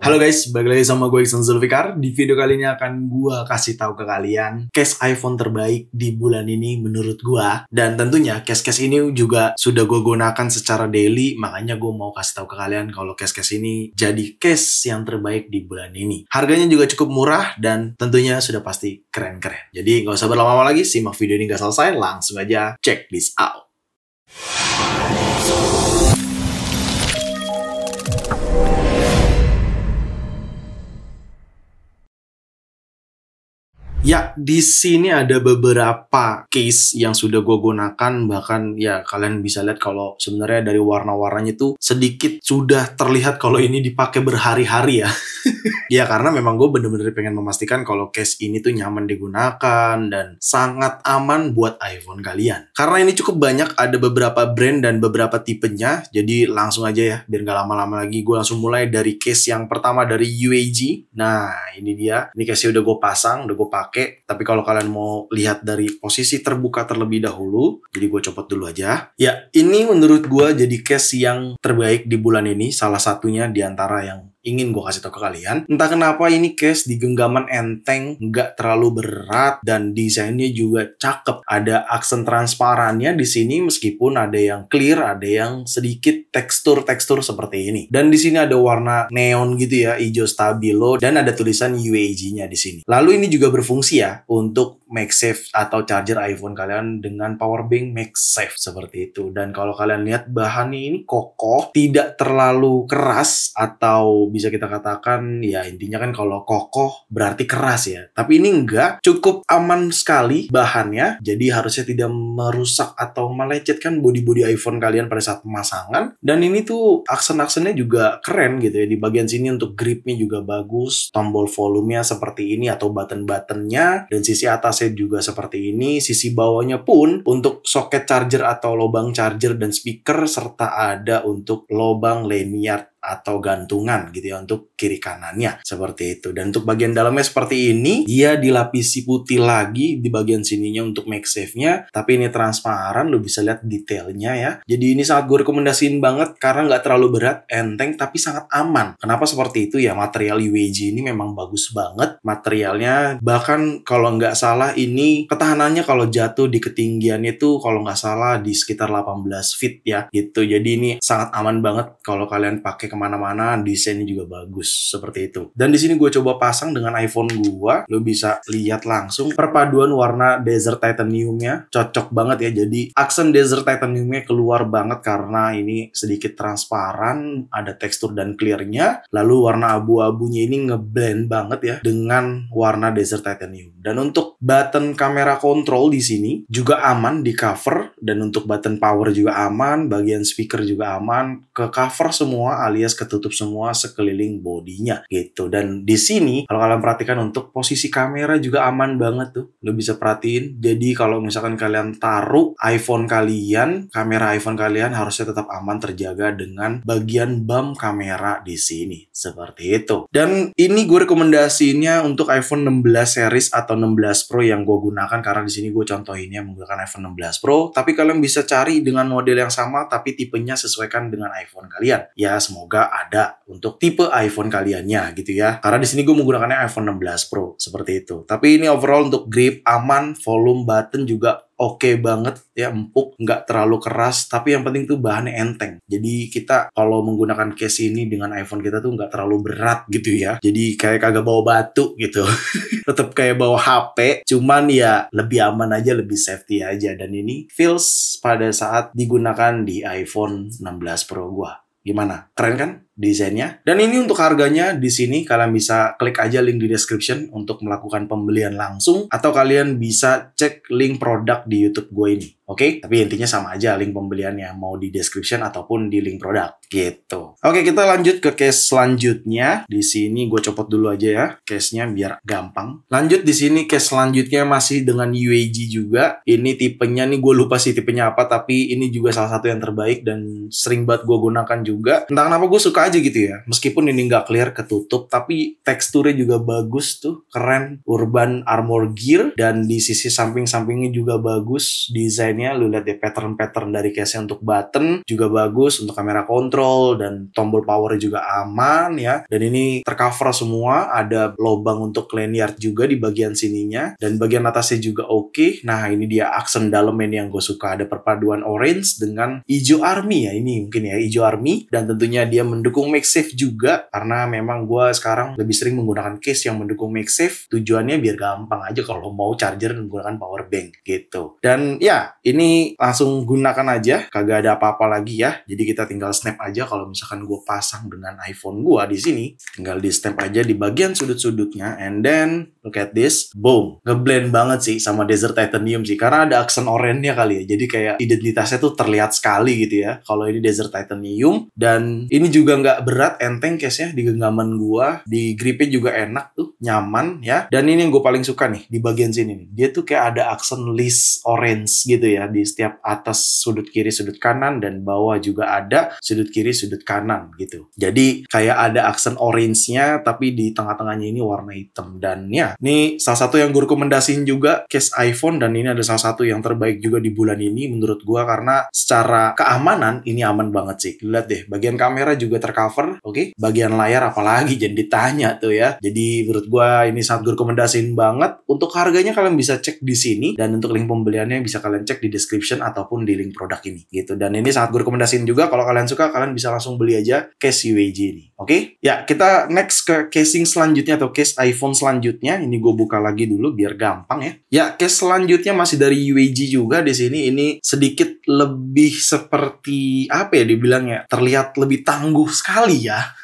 Halo guys, balik lagi sama gue Iksan Zulfikar. Di video kali ini akan gue kasih tahu ke kalian case iPhone terbaik di bulan ini menurut gue. Dan tentunya case-case ini juga sudah gue gunakan secara daily, makanya gue mau kasih tahu ke kalian kalau case-case ini jadi case yang terbaik di bulan ini. Harganya juga cukup murah dan tentunya sudah pasti keren-keren. Jadi gak usah berlama-lama lagi, simak video ini gak selesai, langsung aja check this out. Ya, di sini ada beberapa case yang sudah gue gunakan, bahkan ya kalian bisa lihat kalau sebenarnya dari warna-warnanya itu sedikit sudah terlihat kalau ini dipakai berhari-hari ya. Ya karena memang gue bener-bener pengen memastikan kalau case ini tuh nyaman digunakan dan sangat aman buat iPhone kalian. Karena ini cukup banyak, ada beberapa brand dan beberapa tipenya, jadi langsung aja ya, biar gak lama-lama lagi. Gue langsung mulai dari case yang pertama dari UAG. Nah ini dia, ini case-nya udah gue pasang, udah gue pakai. Tapi kalau kalian mau lihat dari posisi terbuka terlebih dahulu, jadi gue copot dulu aja. Ya, ini menurut gue jadi case yang terbaik di bulan ini, salah satunya di antara yang ingin gue kasih tau ke kalian. Entah kenapa ini case di genggaman enteng, nggak terlalu berat, dan desainnya juga cakep. Ada aksen transparannya di sini, meskipun ada yang clear, ada yang sedikit tekstur-tekstur seperti ini. Dan di sini ada warna neon gitu ya, hijau stabilo, dan ada tulisan UAG-nya di sini. Lalu ini juga berfungsi ya untuk MagSafe atau charger iPhone kalian dengan power bank MagSafe seperti itu. Dan kalau kalian lihat bahannya ini kokoh, tidak terlalu keras, atau bisa kita katakan ya intinya kan kalau kokoh berarti keras ya. Tapi ini enggak, cukup aman sekali bahannya, jadi harusnya tidak merusak atau melecetkan bodi-bodi iPhone kalian pada saat pemasangan. Dan ini tuh aksen-aksennya juga keren gitu ya. Di bagian sini untuk gripnya juga bagus, tombol volumenya seperti ini atau button-buttonnya, dan sisi atasnya juga seperti ini. Sisi bawahnya pun untuk soket charger atau lubang charger dan speaker, serta ada untuk lubang lanyard atau gantungan gitu ya untuk kiri kanannya seperti itu. Dan untuk bagian dalamnya seperti ini, dia dilapisi putih lagi di bagian sininya untuk MagSafe-nya, tapi ini transparan, lo bisa lihat detailnya ya. Jadi ini sangat gue rekomendasiin banget karena nggak terlalu berat, enteng, tapi sangat aman. Kenapa seperti itu ya? Material UAG ini memang bagus banget materialnya, bahkan kalau nggak salah ini ketahanannya kalau jatuh di ketinggian itu kalau nggak salah di sekitar 18 feet ya gitu. Jadi ini sangat aman banget kalau kalian pakai kemana-mana. Desainnya juga bagus seperti itu. Dan di sini gue coba pasang dengan iPhone gue, lo bisa lihat langsung perpaduan warna desert titaniumnya cocok banget ya. Jadi aksen desert titaniumnya keluar banget karena ini sedikit transparan, ada tekstur dan clearnya. Lalu warna abu-abunya ini ngeblend banget ya dengan warna desert titanium. Dan untuk button kamera control di sini juga aman di cover, dan untuk button power juga aman, bagian speaker juga aman, ke cover semua alias ketutup semua sekeliling bodinya gitu. Dan di sini kalau kalian perhatikan untuk posisi kamera juga aman banget tuh, lo bisa perhatiin. Jadi kalau misalkan kalian taruh iPhone kalian, kamera iPhone kalian harusnya tetap aman terjaga dengan bagian bump kamera di sini seperti itu. Dan ini gue rekomendasiinnya untuk iPhone 16 series atau 16 Pro yang gue gunakan, karena di sini gue contohinnya menggunakan iPhone 16 Pro, tapi kalian bisa cari dengan model yang sama tapi tipenya sesuaikan dengan iPhone kalian. Ya semoga ada untuk tipe iPhone kaliannya gitu ya. Karena di sini gue menggunakannya iPhone 16 Pro seperti itu. Tapi ini overall untuk grip aman, volume button juga oke banget ya, empuk, nggak terlalu keras, tapi yang penting tuh bahannya enteng. Jadi kita kalau menggunakan case ini dengan iPhone kita tuh nggak terlalu berat gitu ya. Jadi kayak kagak bawa batu gitu. Tetap kayak bawa HP, cuman ya lebih aman aja, lebih safety aja. Dan ini feels pada saat digunakan di iPhone 16 Pro gua. Gimana? Keren kan desainnya? Dan ini untuk harganya, di sini kalian bisa klik aja link di description untuk melakukan pembelian langsung, atau kalian bisa cek link produk di YouTube gue ini. Oke? Tapi intinya sama aja link pembeliannya, mau di description ataupun di link produk gitu. Oke, kita lanjut ke case selanjutnya. Di sini gue copot dulu aja ya case-nya biar gampang. Lanjut di sini case selanjutnya masih dengan UAG juga. Ini tipenya nih gue lupa sih tipenya apa, tapi ini juga salah satu yang terbaik dan sering banget gue gunakan juga. Entah kenapa gue suka aja gitu ya. Meskipun ini nggak clear ketutup, tapi teksturnya juga bagus tuh, keren. Urban Armor Gear, dan di sisi samping-sampingnya juga bagus desainnya. Lu lihat deh pattern-pattern dari case-nya untuk button juga bagus, untuk kamera kontrol dan tombol power juga aman ya. Dan ini tercover semua, ada lubang untuk lanyard juga di bagian sininya, dan bagian atasnya juga oke. Nah ini dia aksen dalam ini yang gue suka, ada perpaduan orange dengan hijau army ya, ini mungkin ya hijau army, dan tentunya dia mendukung MagSafe juga, karena memang gue sekarang lebih sering menggunakan case yang mendukung MagSafe. Tujuannya biar gampang aja kalau mau charger menggunakan power bank gitu. Dan ya ini langsung gunakan aja, kagak ada apa-apa lagi ya. Jadi kita tinggal snap aja. Kalau misalkan gue pasang dengan iPhone gue di sini, tinggal di snap aja di bagian sudut-sudutnya, and then look at this, boom, ngeblend banget sih sama Desert Titanium sih, karena ada aksen oranye kali ya. Jadi kayak identitasnya tuh terlihat sekali gitu ya kalau ini Desert Titanium. Dan ini juga nggak berat, enteng case-nya di genggaman gua, di gripnya juga enak tuh, nyaman ya. Dan ini yang gue paling suka nih di bagian sini nih, dia tuh kayak ada aksen list orange gitu ya di setiap atas sudut kiri sudut kanan, dan bawah juga ada sudut kiri sudut kanan gitu. Jadi kayak ada aksen orange-nya tapi di tengah-tengahnya ini warna hitam. Dan ya ini salah satu yang gue rekomendasiin juga case iPhone, dan ini ada salah satu yang terbaik juga di bulan ini menurut gua, karena secara keamanan ini aman banget sih. Lihat deh, bagian kamera juga tercover, oke? Bagian layar apalagi jangan ditanya tuh ya. Jadi menurut gua ini sangat gue rekomendasiin banget. Untuk harganya kalian bisa cek di sini, dan untuk link pembeliannya bisa kalian cek di description ataupun di link produk ini gitu. Dan ini sangat gue rekomendasiin juga, kalau kalian suka kalian bisa langsung beli aja case UAG ini, oke? Ya, kita next ke casing selanjutnya atau case iPhone selanjutnya. Ini gue buka lagi dulu biar gampang ya. Ya, case selanjutnya masih dari UAG juga di sini. Ini sedikit lebih seperti apa ya dibilangnya, terlihat lebih tangguh sekali ya.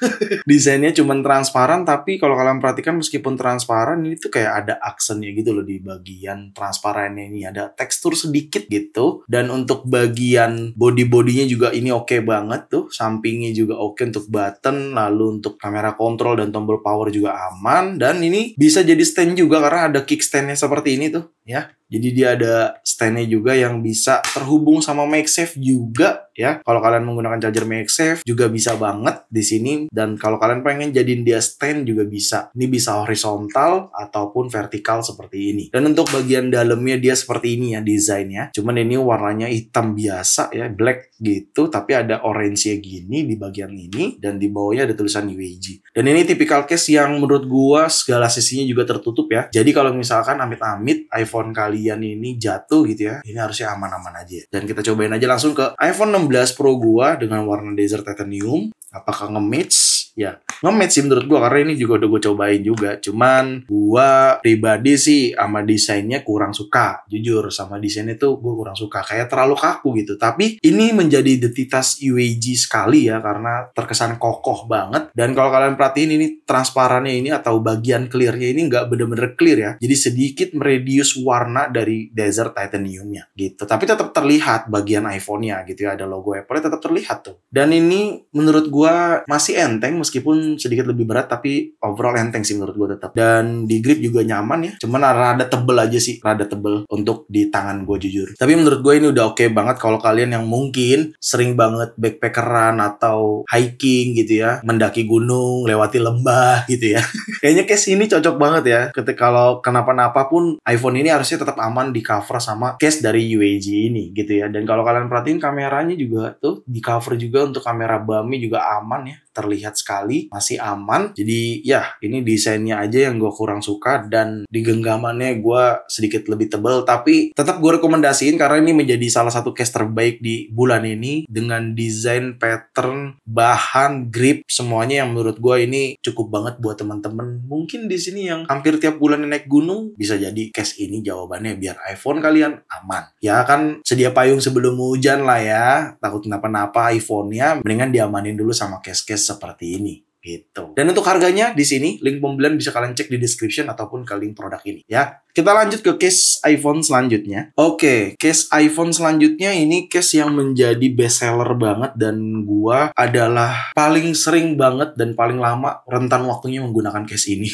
Desainnya cuman transparan, tapi kalau kalian perhatikan meskipun transparan ini tuh kayak ada aksennya gitu loh di bagian transparannya ini, ada tekstur sedikit gitu. Dan untuk bagian body-bodinya juga ini oke banget tuh, sampingnya juga oke untuk button, lalu untuk kamera kontrol dan tombol power juga aman. Dan ini bisa jadi stand juga karena ada kickstandnya seperti ini tuh ya. Jadi dia ada standnya juga yang bisa terhubung sama MagSafe juga ya. Kalau kalian menggunakan charger MagSafe juga bisa banget di sini. Dan kalau kalian pengen jadiin dia stand juga bisa. Ini bisa horizontal ataupun vertikal seperti ini. Dan untuk bagian dalamnya dia seperti ini ya desainnya. Cuman ini warnanya hitam biasa ya, black gitu. Tapi ada orange-nya gini di bagian ini, dan di bawahnya ada tulisan UAG. Dan ini tipikal case yang menurut gua segala sisinya juga tertutup ya. Jadi kalau misalkan amit-amit iPhone kalian ini jatuh gitu ya, ini harusnya aman-aman aja. Dan kita cobain aja langsung ke iPhone 16 Pro gua dengan warna Desert Titanium. Apakah nge-match? Ya, nge-match sih menurut gua, karena ini juga udah gue cobain juga. Cuman gua pribadi sih sama desainnya kurang suka. Jujur, sama desainnya tuh gue kurang suka. Kayak terlalu kaku gitu. Tapi ini menjadi identitas UAG sekali ya, karena terkesan kokoh banget. Dan kalau kalian perhatiin ini transparannya ini atau bagian clearnya ini nggak bener-bener clear ya. Jadi sedikit meredius warna dari Desert Titaniumnya gitu. Tapi tetap terlihat bagian iPhone-nya gitu ya. Ada logo Apple-nya tetap terlihat tuh. Dan ini menurut gua masih enteng, meskipun sedikit lebih berat, tapi overall enteng sih menurut gue tetap. Dan di grip juga nyaman ya, cuman rada tebel aja sih, rada tebel untuk di tangan gue jujur. Tapi menurut gue ini udah oke banget kalau kalian yang mungkin sering banget backpackeran atau hiking gitu ya, mendaki gunung, lewati lembah gitu ya. Kayaknya case ini cocok banget ya, ketika kalau kenapa-napa pun iPhone ini harusnya tetap aman di cover sama case dari UAG ini gitu ya. Dan kalau kalian perhatiin kameranya juga tuh di cover juga, untuk kamera bummy juga aman ya, terlihat sekali, masih aman. Jadi ya ini desainnya aja yang gue kurang suka, dan di genggamannya gue sedikit lebih tebal, tapi tetap gue rekomendasiin karena ini menjadi salah satu case terbaik di bulan ini, dengan desain, pattern, bahan, grip, semuanya yang menurut gue ini cukup banget buat teman-teman mungkin di sini yang hampir tiap bulan naik gunung. Bisa jadi case ini jawabannya biar iPhone kalian aman. Ya kan sedia payung sebelum hujan lah ya, takut kenapa-napa iPhone-nya, mendingan diamanin dulu sama case-case seperti ini gitu. Dan untuk harganya di sini link pembelian bisa kalian cek di description ataupun ke link produk ini ya. Kita lanjut ke case iPhone selanjutnya. Oke, case iPhone selanjutnya ini case yang menjadi best seller banget dan gua adalah paling sering banget dan paling lama rentan waktunya menggunakan case ini.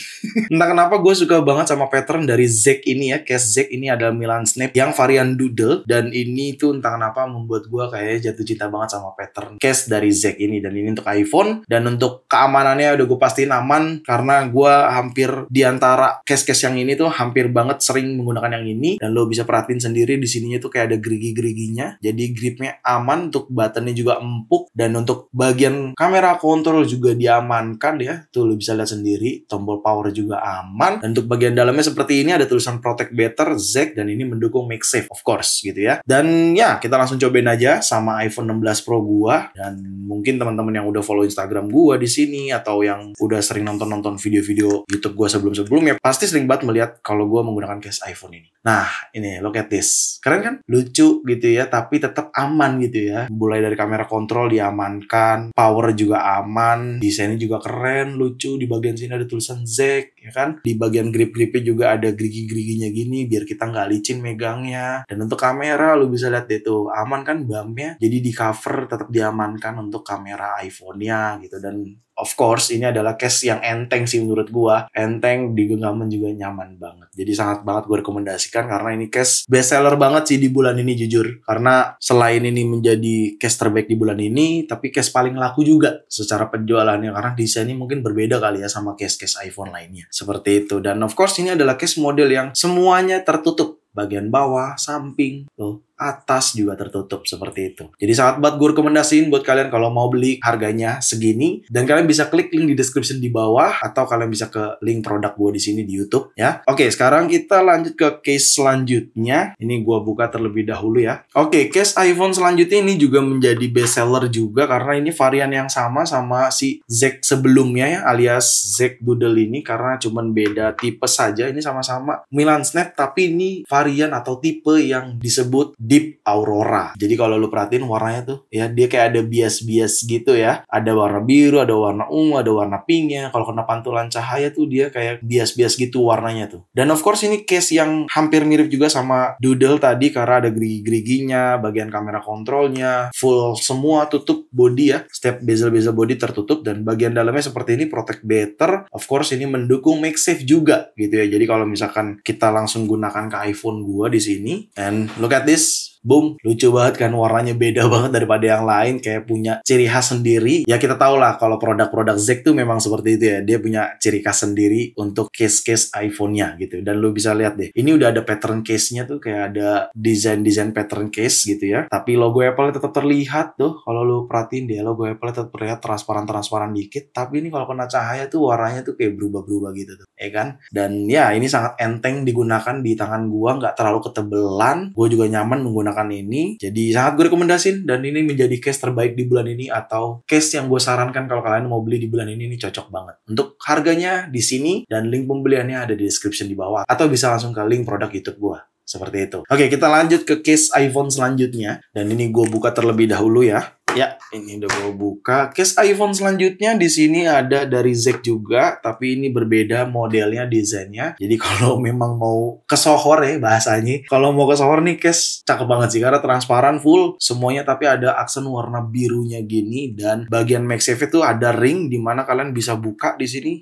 Entah kenapa gue suka banget sama pattern dari Zek ini ya. Case Zek ini adalah Milan Snap yang varian doodle dan ini tuh entah kenapa membuat gue kayak jatuh cinta banget sama pattern case dari Zek ini. Dan ini untuk iPhone dan untuk keamanannya udah gue pastiin aman karena gue hampir diantara case-case yang ini tuh hampir banget sering menggunakan yang ini. Dan lo bisa perhatiin sendiri di sininya tuh kayak ada gerigi-geriginya. Jadi gripnya aman, untuk buttonnya juga empuk dan untuk bagian kamera kontrol juga diamankan ya. Tuh lo bisa lihat sendiri, tombol power juga aman. Dan untuk bagian dalamnya seperti ini ada tulisan Protect Better Zek dan ini mendukung MagSafe of course gitu ya. Dan ya kita langsung cobain aja sama iPhone 16 Pro gua. Dan mungkin teman-teman yang udah follow Instagram gua di sini atau yang udah sering nonton video YouTube gua sebelum-sebelumnya pasti sering banget melihat kalau gua menggunakan case iPhone ini. Nah, ini look at this. Keren kan? Lucu gitu ya, tapi tetap aman gitu ya. Mulai dari kamera kontrol diamankan, power juga aman, desainnya juga keren, lucu. Di bagian sini ada tulisan Zek, ya kan? Di bagian grip-gripnya juga ada gerigi-geriginya gini, biar kita nggak licin megangnya. Dan untuk kamera, lu bisa lihat deh tuh, aman kan bumpnya? Jadi di cover tetap diamankan untuk kamera iPhone-nya gitu. Dan of course, ini adalah case yang enteng sih menurut gua. Enteng, di genggaman juga nyaman banget. Jadi sangat banget gua rekomendasikan karena ini case best seller banget sih di bulan ini jujur. Karena selain ini menjadi case terbaik di bulan ini, tapi case paling laku juga secara penjualannya. Karena desainnya mungkin berbeda kali ya sama case-case iPhone lainnya. Seperti itu. Dan of course ini adalah case model yang semuanya tertutup. Bagian bawah, samping, tuh, atas juga tertutup seperti itu. Jadi sangat banget gue rekomendasiin buat kalian kalau mau beli harganya segini. Dan kalian bisa klik link di description di bawah atau kalian bisa ke link produk gue di sini di YouTube ya. Oke, sekarang kita lanjut ke case selanjutnya. Ini gue buka terlebih dahulu ya. Oke, case iPhone selanjutnya ini juga menjadi best seller juga karena ini varian yang sama si Zek sebelumnya ya, alias Zek Doodle ini karena cuman beda tipe saja. Ini sama-sama Milan Snap tapi ini varian atau tipe yang disebut Deep Aurora. Jadi kalau lu perhatiin warnanya tuh ya dia kayak ada bias-bias gitu ya. Ada warna biru, ada warna ungu, ada warna pinknya. Kalau kena pantulan cahaya tuh dia kayak bias-bias gitu warnanya tuh. Dan of course ini case yang hampir mirip juga sama Doodle tadi karena ada gerigi-geriginya, bagian kamera kontrolnya, full semua tutup body ya. Setiap bezel-bezel body tertutup dan bagian dalamnya seperti ini Protect Better. Of course ini mendukung MagSafe juga gitu ya. Jadi kalau misalkan kita langsung gunakan ke iPhone gua di sini, and look at this, boom, lucu banget kan, warnanya beda banget daripada yang lain, kayak punya ciri khas sendiri. Ya kita tahu lah kalau produk-produk Zek tuh memang seperti itu ya, dia punya ciri khas sendiri untuk case-case iPhone-nya gitu. Dan lu bisa lihat deh, ini udah ada pattern case-nya tuh, kayak ada desain-desain pattern case gitu ya. Tapi logo Apple tetap terlihat tuh, kalau lu perhatiin deh, logo Apple tetap terlihat transparan-transparan dikit. Tapi ini kalau kena cahaya tuh warnanya tuh kayak berubah-berubah gitu tuh, ya kan? Dan ya ini sangat enteng digunakan di tangan gua, nggak terlalu ketebelan. Gue juga nyaman menggunakan ini. Jadi sangat gue rekomendasiin dan ini menjadi case terbaik di bulan ini atau case yang gue sarankan kalau kalian mau beli di bulan ini cocok banget. Untuk harganya di sini dan link pembeliannya ada di description di bawah atau bisa langsung ke link produk YouTube gue. Seperti itu. Oke, kita lanjut ke case iPhone selanjutnya dan ini gue buka terlebih dahulu ya. Ya, ini udah gue buka. Case iPhone selanjutnya di sini ada dari Zek juga, tapi ini berbeda modelnya, desainnya. Jadi kalau memang mau kesohor ya bahasanya, kalau mau kesohor nih case cakep banget sih karena transparan full semuanya, tapi ada aksen warna birunya gini dan bagian MagSafe itu ada ring di mana kalian bisa buka di sini.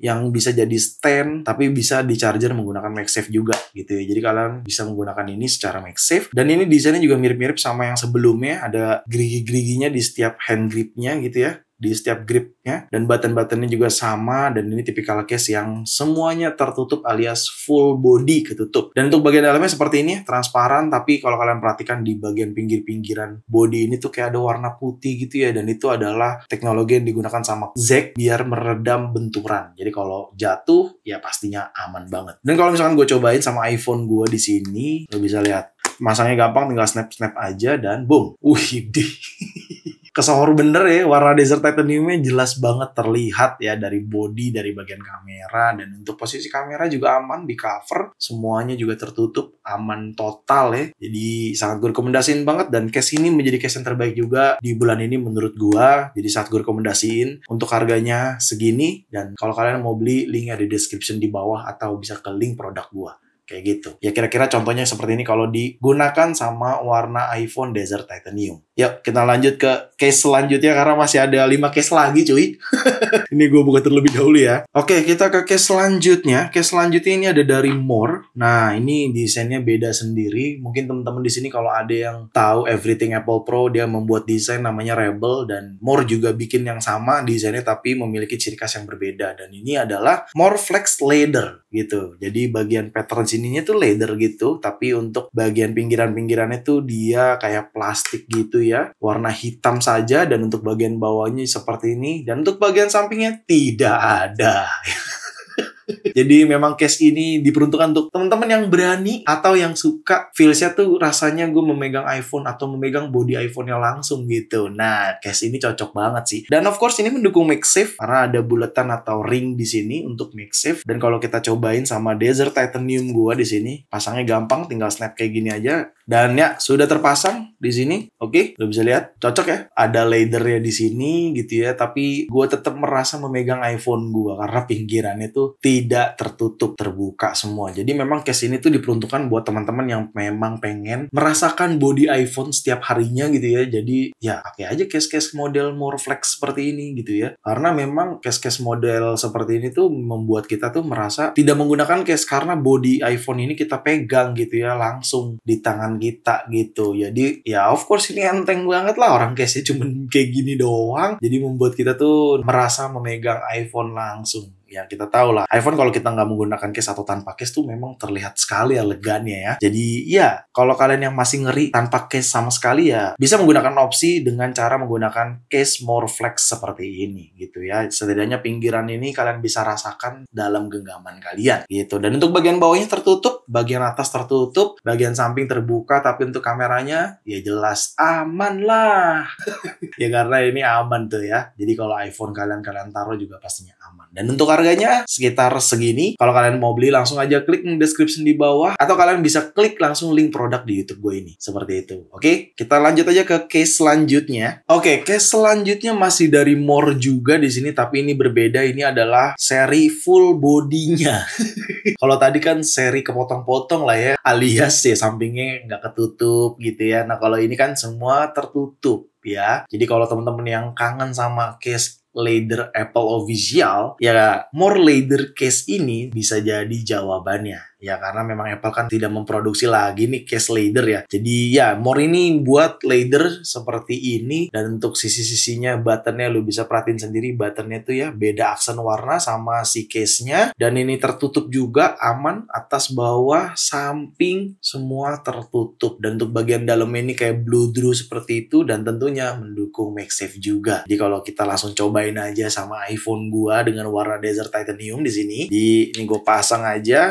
Yang bisa jadi stand tapi bisa di charger menggunakan MagSafe juga gitu ya. Jadi kalian bisa menggunakan ini secara MagSafe dan ini desainnya juga mirip-mirip sama yang sebelumnya, ada gerigi-geriginya di setiap hand gripnya gitu ya, di setiap gripnya dan button-buttonnya juga sama dan ini tipikal case yang semuanya tertutup alias full body ketutup. Dan untuk bagian dalamnya seperti ini transparan, tapi kalau kalian perhatikan di bagian pinggir-pinggiran body ini tuh kayak ada warna putih gitu ya, dan itu adalah teknologi yang digunakan sama Zek biar meredam benturan. Jadi kalau jatuh ya pastinya aman banget. Dan kalau misalkan gue cobain sama iPhone gue di sini, lo bisa lihat masangnya gampang, tinggal snap-snap aja dan boom. Wih, kesohor bener ya, warna desert titaniumnya jelas banget terlihat ya dari body, dari bagian kamera, dan untuk posisi kamera juga aman di cover, semuanya juga tertutup, aman total ya. Jadi sangat gue rekomendasiin banget, dan case ini menjadi case yang terbaik juga di bulan ini menurut gua. Jadi sangat gue rekomendasiin. Untuk harganya segini, dan kalau kalian mau beli, linknya di description di bawah atau bisa ke link produk gua. Kayak gitu. Ya kira-kira contohnya seperti ini kalau digunakan sama warna iPhone Desert Titanium. Yuk kita lanjut ke case selanjutnya karena masih ada 5 case lagi cuy. Ini gue buka terlebih dahulu ya. Oke, kita ke case selanjutnya. Case selanjutnya ini ada dari More. Nah, ini desainnya beda sendiri. Mungkin teman-teman di sini kalau ada yang tahu Everything Apple Pro, dia membuat desain namanya Rebel, dan More juga bikin yang sama desainnya tapi memiliki ciri khas yang berbeda. Dan ini adalah More Flex Leather gitu. Jadi bagian pattern sininya tuh leather gitu, tapi untuk bagian pinggiran-pinggirannya tuh dia kayak plastik gitu ya. Warna hitam saja, dan untuk bagian bawahnya seperti ini, dan untuk bagian sampingnya tidak ada. Jadi memang case ini diperuntukkan untuk teman-teman yang berani atau yang suka feelsnya tuh rasanya gue memegang iPhone atau memegang body iPhone-nya langsung gitu. Nah, case ini cocok banget sih. Dan of course ini mendukung MagSafe karena ada buletan atau ring di sini untuk MagSafe. Dan kalau kita cobain sama Desert Titanium gue di sini, pasangnya gampang, tinggal snap kayak gini aja. Dan ya sudah terpasang di sini. Oke, lo bisa lihat cocok ya. Ada leathernya di sini gitu ya. Tapi gue tetap merasa memegang iPhone gue karena pinggirannya tuh tidak tertutup, terbuka semua. Jadi memang case ini tuh diperuntukkan buat teman-teman yang memang pengen merasakan body iPhone setiap harinya gitu ya. Jadi ya pakai aja case-case model More Flex seperti ini gitu ya. Karena memang case-case model seperti ini tuh membuat kita tuh merasa tidak menggunakan case karena body iPhone ini kita pegang gitu ya langsung di tangan kita gitu. Jadi ya of course ini enteng banget lah, orang case-nya cuman kayak gini doang. Jadi membuat kita tuh merasa memegang iPhone langsung. Ya kita tahu lah, iPhone kalau kita nggak menggunakan case atau tanpa case tuh memang terlihat sekali elegannya ya. Jadi ya, kalau kalian yang masih ngeri tanpa case sama sekali ya, bisa menggunakan opsi dengan cara menggunakan case More Flex seperti ini gitu ya. Setidaknya pinggiran ini kalian bisa rasakan dalam genggaman kalian gitu. Dan untuk bagian bawahnya tertutup, bagian atas tertutup, bagian samping terbuka, tapi untuk kameranya ya jelas aman lah. Ya karena ini aman tuh ya. Jadi kalau iPhone kalian taruh juga pastinya aman. Dan untuk harganya sekitar segini. Kalau kalian mau beli langsung aja klik link description di bawah, atau kalian bisa klik langsung link produk di YouTube gue ini. Seperti itu. Oke, kita lanjut aja ke case selanjutnya. Oke, case selanjutnya masih dari More juga di sini, tapi ini berbeda. Ini adalah seri full bodinya. Kalau tadi kan seri kepotong-potong lah ya, alias ya sampingnya nggak ketutup gitu ya. Nah kalau ini kan semua tertutup ya. Jadi kalau teman-teman yang kangen sama case leather Apple official, ya More leather case ini bisa jadi jawabannya. Ya karena memang Apple kan tidak memproduksi lagi nih case leather ya. Jadi ya More ini buat leather seperti ini, dan untuk sisi-sisinya buttonnya lu bisa perhatiin sendiri, buttonnya tuh ya beda aksen warna sama si case-nya, dan ini tertutup juga aman, atas bawah samping semua tertutup, dan untuk bagian dalam ini kayak blue drew seperti itu, dan tentunya mendukung MagSafe juga. Jadi kalau kita langsung cobain aja sama iPhone gua dengan warna Desert Titanium di sini, ini gua pasang aja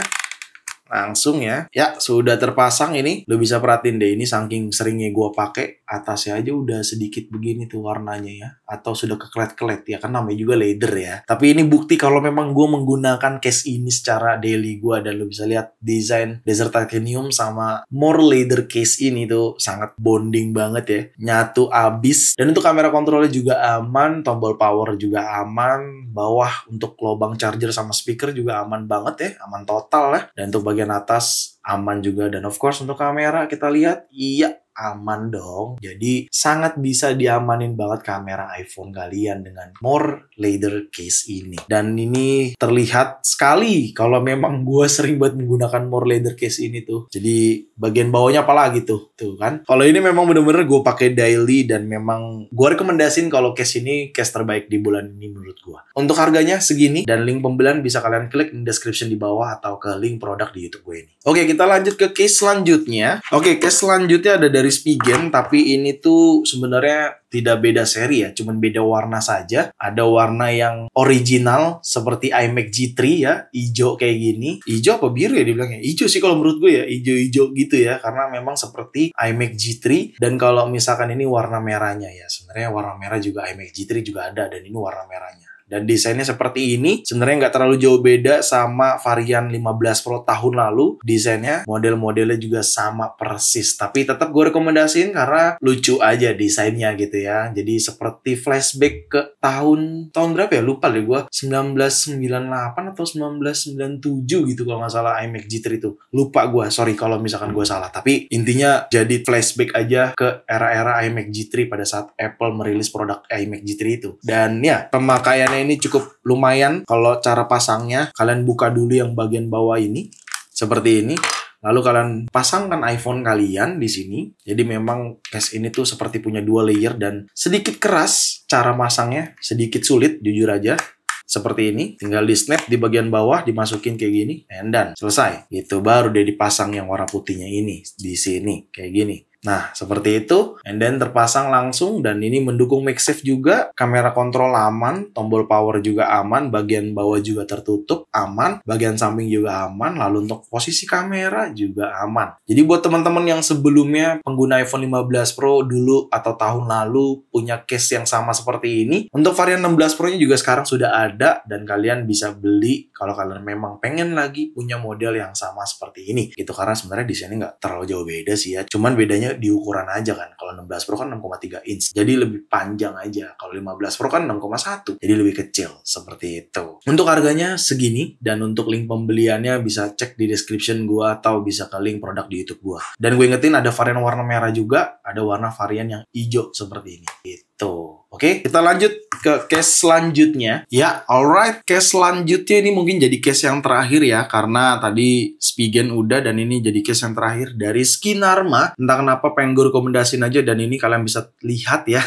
langsung ya. Ya, sudah terpasang ini. Lo bisa perhatiin deh, ini saking seringnya gue pakai, atasnya aja udah sedikit begini tuh warnanya ya. Atau sudah kekelet-kelet ya, kan namanya juga leather ya. Tapi ini bukti kalau memang gue menggunakan case ini secara daily gue. Dan lo bisa lihat desain Desert Titanium sama More leather case ini tuh sangat bonding banget ya. Nyatu abis. Dan untuk kamera kontrolnya juga aman, tombol power juga aman, bawah untuk lubang charger sama speaker juga aman banget ya, aman total ya. Dan untuk bagian atas aman juga, dan of course untuk kamera kita lihat iya aman dong. Jadi sangat bisa diamanin banget kamera iPhone kalian dengan More leather case ini. Dan ini terlihat sekali kalau memang gue sering banget menggunakan More leather case ini tuh. Jadi bagian bawahnya apalagi tuh kan. Kalau ini memang bener-bener gue pakai daily, dan memang gue rekomendasiin kalau case ini case terbaik di bulan ini menurut gue. Untuk harganya segini, dan link pembelian bisa kalian klik di description di bawah atau ke link produk di YouTube gue ini. Oke, kita lanjut ke case selanjutnya. Oke, case selanjutnya ada dari dari Spigen, tapi ini tuh sebenarnya tidak beda seri ya, cuman beda warna saja. Ada warna yang original seperti iMac G3 ya, hijau kayak gini. Hijau apa biru ya dibilangnya? Hijau sih kalau menurut gue ya, hijau-hijau gitu ya, karena memang seperti iMac G3. Dan kalau misalkan ini warna merahnya ya, sebenarnya warna merah juga iMac G3 juga ada, dan ini warna merahnya. Dan desainnya seperti ini, sebenarnya nggak terlalu jauh beda sama varian 15 Pro tahun lalu. Desainnya, model-modelnya juga sama persis. Tapi tetap gue rekomendasiin karena lucu aja desainnya gitu ya. Jadi seperti flashback ke tahun berapa ya? Lupa deh gue. 1998 atau 1997 gitu kalau nggak salah iMac G3 itu. Lupa gue, sorry kalau misalkan gue salah. Tapi intinya jadi flashback aja ke era-era iMac G3 pada saat Apple merilis produk iMac G3 itu. Dan ya, pemakaiannya ini cukup lumayan. Kalau cara pasangnya, kalian buka dulu yang bagian bawah ini seperti ini. Lalu kalian pasangkan iPhone kalian di sini. Jadi memang case ini tuh seperti punya 2 layer dan sedikit keras cara masangnya, sedikit sulit jujur aja. Seperti ini, tinggal di snap di bagian bawah, dimasukin kayak gini, and done, selesai. Itu baru dia dipasang yang warna putihnya ini di sini kayak gini. Nah, seperti itu. And then terpasang langsung. Dan ini mendukung MagSafe juga. Kamera kontrol aman. Tombol power juga aman. Bagian bawah juga tertutup. Aman. Bagian samping juga aman. Lalu untuk posisi kamera juga aman. Jadi buat teman-teman yang sebelumnya pengguna iPhone 15 Pro dulu atau tahun lalu punya case yang sama seperti ini. Untuk varian 16 Pro-nya juga sekarang sudah ada. Dan kalian bisa beli kalau kalian memang pengen lagi punya model yang sama seperti ini. Gitu, karena sebenarnya desainnya nggak terlalu jauh beda sih ya. Cuman bedanya di ukuran aja kan. Kalau 16 Pro kan 6,3 inch. Jadi lebih panjang aja. Kalau 15 Pro kan 6,1. Jadi lebih kecil. Seperti itu. Untuk harganya segini. Dan untuk link pembeliannya bisa cek di description gua atau bisa ke link produk di YouTube gua. Dan gue ingetin ada varian warna merah juga. Ada warna varian yang hijau seperti ini. Gitu. Oke, kita lanjut ke case selanjutnya. Ya, alright. Case selanjutnya ini mungkin jadi case yang terakhir ya. Karena tadi Spigen udah dan ini jadi case yang terakhir dari Skinarma. Entah kenapa pengen gue rekomendasiin aja dan ini kalian bisa lihat ya.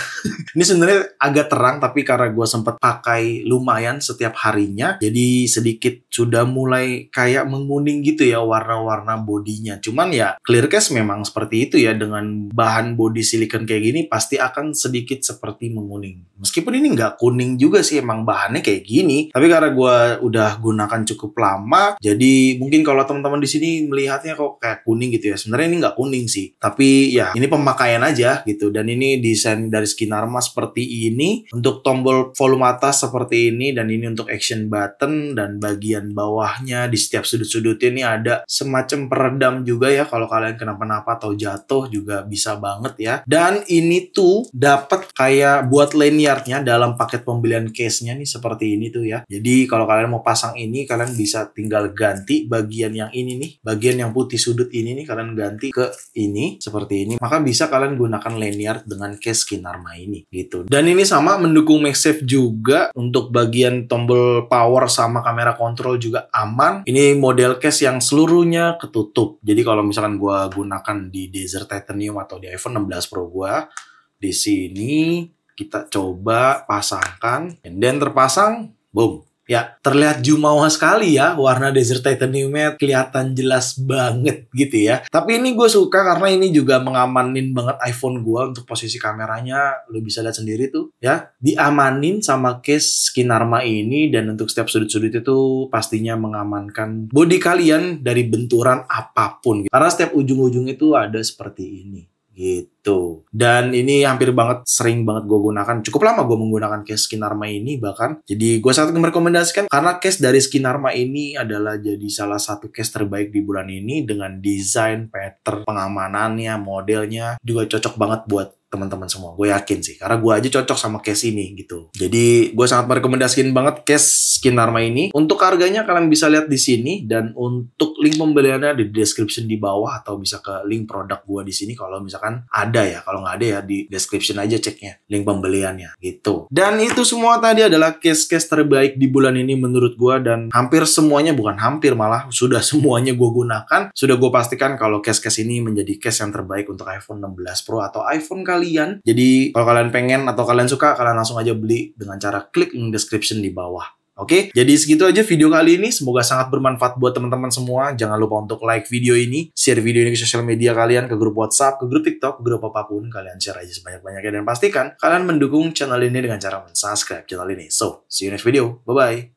Ini sebenarnya agak terang tapi karena gue sempat pakai lumayan setiap harinya. Jadi sedikit sudah mulai kayak menguning gitu ya warna-warna bodinya. Cuman ya clear case memang seperti itu ya. Dengan bahan body silicon kayak gini pasti akan sedikit seperti menguning. Meskipun ini nggak kuning juga sih, emang bahannya kayak gini. Tapi karena gue udah gunakan cukup lama, jadi mungkin kalau teman-teman di sini melihatnya kok kayak kuning gitu ya. Sebenarnya ini nggak kuning sih. Tapi ya ini pemakaian aja gitu. Dan ini desain dari Skinarma seperti ini. Untuk tombol volume atas seperti ini. Dan ini untuk action button. Dan bagian bawahnya di setiap sudut-sudutnya ini ada semacam peredam juga ya. Kalau kalian kenapa-napa atau jatuh juga bisa banget ya. Dan ini tuh dapat kayak buat lanyardnya dalam paket pembelian case-nya nih seperti ini tuh ya. Jadi kalau kalian mau pasang ini, kalian bisa tinggal ganti bagian yang ini nih. Bagian yang putih sudut ini nih, kalian ganti ke ini, seperti ini. Maka bisa kalian gunakan lanyard dengan case Skinarma ini, gitu. Dan ini sama mendukung MagSafe juga. Untuk bagian tombol power sama kamera kontrol juga aman. Ini model case yang seluruhnya ketutup. Jadi kalau misalkan gua gunakan di Desert Titanium atau di iPhone 16 Pro gua, di sini kita coba pasangkan, dan terpasang, boom. Ya, terlihat jumawa sekali ya, warna Desert Titaniumnya kelihatan jelas banget gitu ya. Tapi ini gue suka karena ini juga mengamanin banget iPhone gue untuk posisi kameranya. Lo bisa lihat sendiri tuh ya, diamanin sama case Skinarma ini. Dan untuk setiap sudut-sudut itu pastinya mengamankan bodi kalian dari benturan apapun. Karena setiap ujung-ujung itu ada seperti ini. Gitu. Dan ini hampir banget, sering banget gue gunakan. Cukup lama gue menggunakan case Skinarma ini bahkan. Jadi gue sangat merekomendasikan karena case dari Skinarma ini adalah jadi salah satu case terbaik di bulan ini. Dengan desain, pattern, pengamanannya, modelnya juga cocok banget buat teman-teman semua. Gue yakin sih. Karena gue aja cocok sama case ini gitu. Jadi gue sangat merekomendasikan banget case Skinarma ini. Untuk harganya kalian bisa lihat di sini. Dan untuk link pembeliannya di description di bawah. Atau bisa ke link produk gue di sini kalau misalkan ada ya. Kalau nggak ada ya di description aja ceknya. Link pembeliannya gitu. Dan itu semua tadi adalah case-case terbaik di bulan ini menurut gue. Dan hampir semuanya, bukan hampir malah, sudah semuanya gue gunakan. Sudah gue pastikan kalau case-case ini menjadi case yang terbaik untuk iPhone 16 Pro atau iPhone kalian. Jadi kalau kalian pengen atau kalian suka, kalian langsung aja beli dengan cara klik link description di bawah. Oke, jadi segitu aja video kali ini. Semoga sangat bermanfaat buat teman-teman semua. Jangan lupa untuk like video ini, share video ini ke sosial media kalian, ke grup WhatsApp, ke grup TikTok, ke grup apapun. Kalian share aja sebanyak-banyaknya dan pastikan kalian mendukung channel ini dengan cara mensubscribe channel ini. So, see you next video. Bye-bye.